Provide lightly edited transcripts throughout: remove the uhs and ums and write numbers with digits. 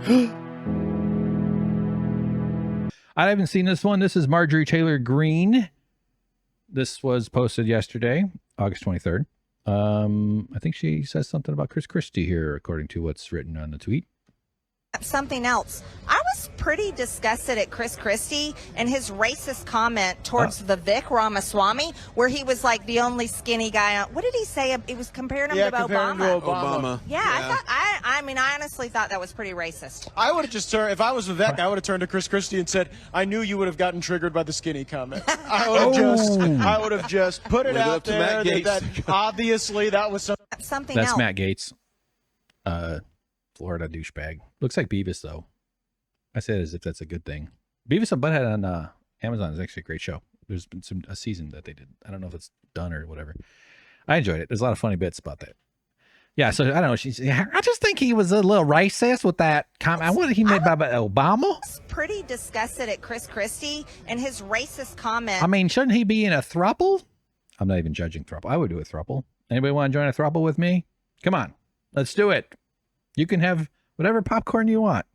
I haven't seen this one. This is Marjorie Taylor Greene. This was posted yesterday, August 23rd. I think she says something about Christie here, according to what's written on the tweet. Something else. I was pretty disgusted at Christie and his racist comment towards Vivek Ramaswamy, where he was like the only skinny guy. What did he say? It was comparing him to Obama. Yeah, I mean, I honestly thought that was pretty racist. I would have just turned, if I was Vivek, I would have turned to Christie and said, I knew you would have gotten triggered by the skinny comment. I would have just put it out there that obviously that was something That's else. Matt Gaetz. Florida douchebag. Looks like Beavis, though. I say it as if that's a good thing. Beavis and Butthead on Amazon is actually a great show. There's been a season that they did. I don't know if it's done or whatever. I enjoyed it. There's a lot of funny bits about that. Yeah, so I don't know. I just think he was a little racist with that comment. What did he make about Obama? I was pretty disgusted at Christie and his racist comment. I mean, shouldn't he be in a throuple? I'm not even judging throuple. I would do a throuple. Anybody want to join a throuple with me? Come on. Let's do it. You can have whatever popcorn you want.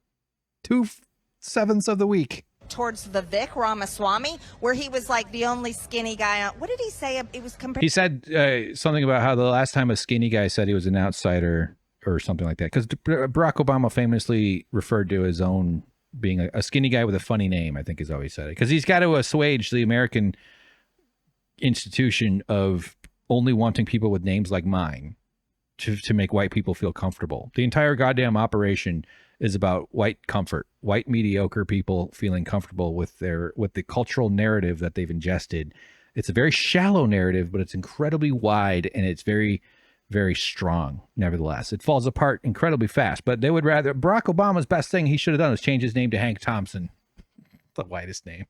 2/7 of the week. Towards Vivek Ramaswamy, where he was like the only skinny guy. What did he say? It was compared. He said something about how the last time a skinny guy said he was an outsider or something like that. Because Barack Obama famously referred to his own being a skinny guy with a funny name, I think is how he said it. Because he's got to assuage the American institution of only wanting people with names like mine to make white people feel comfortable. The entire goddamn operation is about white comfort, white mediocre people feeling comfortable with the cultural narrative that they've ingested. It's a very shallow narrative, but it's incredibly wide and it's very, very strong. Nevertheless, it falls apart incredibly fast. But they would rather Barack Obama's best thing he should have done was change his name to Hank Thompson, the whitest name.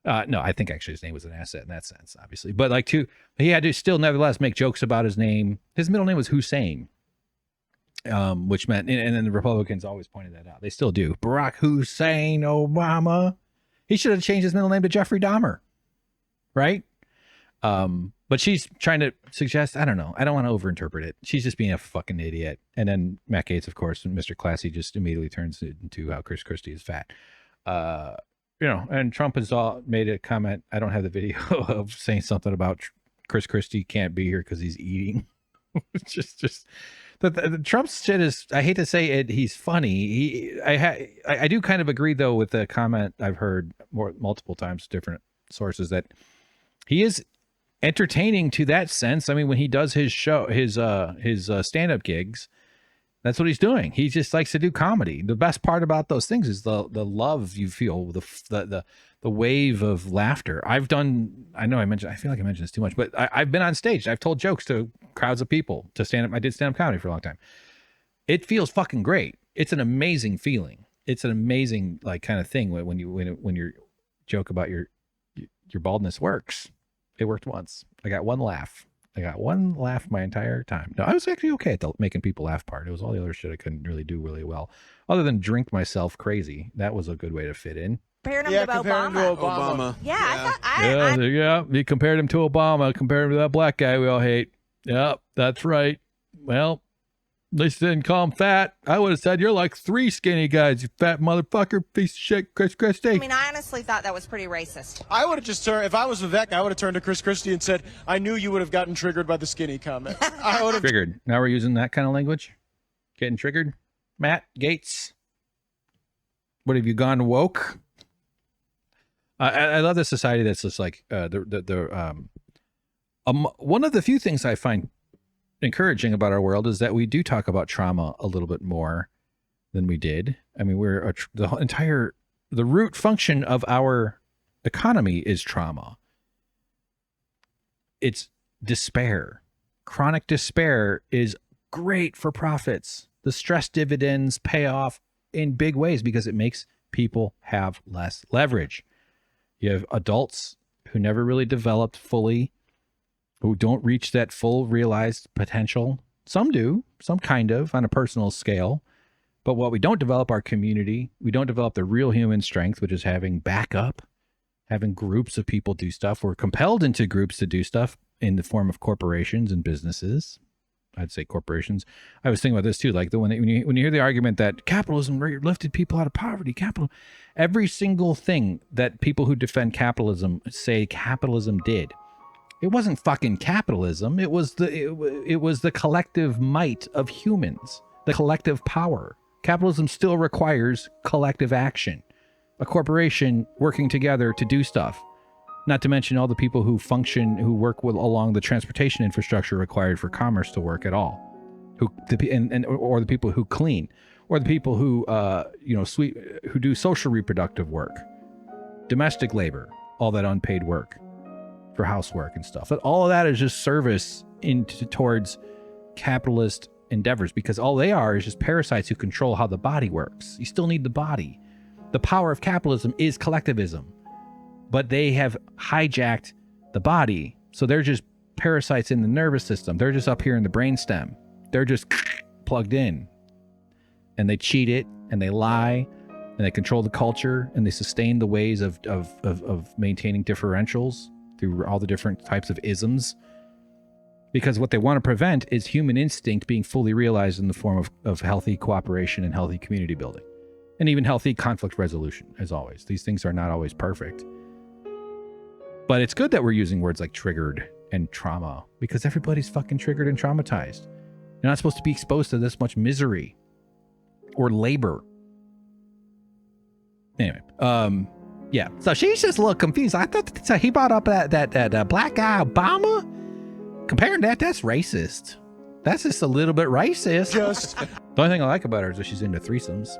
No, I think actually his name was an asset in that sense, obviously. But he had to still nevertheless make jokes about his name. His middle name was Hussein, which meant, and then the Republicans always pointed that out. They still do. Barack Hussein Obama. He should have changed his middle name to Jeffrey Dahmer, right? But she's trying to suggest, I don't know. I don't want to overinterpret it. She's just being a fucking idiot. And then Matt Gaetz, of course, and Mr. Classy just immediately turns it into how Christie is fat. And Trump has made a comment. I don't have the video of saying something about Christie can't be here because he's eating. just the Trump's shit is. I hate to say it. He's funny. I do kind of agree though with the comment I've heard multiple times, different sources, that he is entertaining to that sense. I mean, when he does his show, his stand-up gigs. That's what he's doing. He just likes to do comedy. The best part about those things is the love you feel, the wave of laughter. I feel like I mentioned this too much, but I've been on stage. I've told jokes to crowds of people to stand up. I did stand up comedy for a long time. It feels fucking great. It's an amazing feeling. It's an amazing kind of thing when your joke about your baldness works. It worked once. I got one laugh. My entire time. No, I was actually okay at the making people laugh part. It was all the other shit I couldn't really do really well. Other than drink myself crazy. That was a good way to fit in. Compared him to Obama. Yeah, he compared him to Obama, compared him to that black guy we all hate. Yep, that's right. Well, at least they didn't call him fat. I would have said, you're like 3 skinny guys, you fat motherfucker, piece of shit, Christie. I mean, I honestly thought that was pretty racist. I would have just turned, if I was Vivek, I would have turned to Christie and said, I knew you would have gotten triggered by the skinny comment. I would have triggered. Now we're using that kind of language? Getting triggered? Matt Gaetz? What, have you gone woke? I love the society that's just like one of the few things I find encouraging about our world is that we do talk about trauma a little bit more than we did. I mean, the root function of our economy is trauma. It's despair. Chronic despair is great for profits. The stress dividends pay off in big ways because it makes people have less leverage. You have adults who never really developed fully, who don't reach that full realized potential. Some do, some kind of, on a personal scale. But what we don't develop, our community, we don't develop the real human strength, which is having backup, having groups of people do stuff. We're compelled into groups to do stuff in the form of corporations and businesses. I'd say corporations. I was thinking about this too. Like when you hear the argument that capitalism lifted people out of poverty, every single thing that people who defend capitalism say capitalism did, it wasn't fucking capitalism. It was the collective might of humans, the collective power. Capitalism still requires collective action, a corporation working together to do stuff. Not to mention all the people who work along the transportation infrastructure required for commerce to work at all, or the people who clean, or the people who who do social reproductive work, domestic labor, all that unpaid work for housework and stuff. But all of that is just service towards capitalist endeavors, because all they are is just parasites who control how the body works. You still need the body. The power of capitalism is collectivism, but they have hijacked the body. So they're just parasites in the nervous system. They're just up here in the brainstem. They're just plugged in, and they cheat it, and they lie, and they control the culture, and they sustain the ways of maintaining differentials through all the different types of isms. Because what they want to prevent is human instinct being fully realized in the form of healthy cooperation and healthy community building, and even healthy conflict resolution. As always, these things are not always perfect, but it's good that we're using words like triggered and trauma, because everybody's fucking triggered and traumatized. You're not supposed to be exposed to this much misery or labor. Anyway, yeah. So she's just a little confused. I thought so he brought up that black guy Obama. Comparing that's racist. That's just a little bit racist. The only thing I like about her is that she's into threesomes.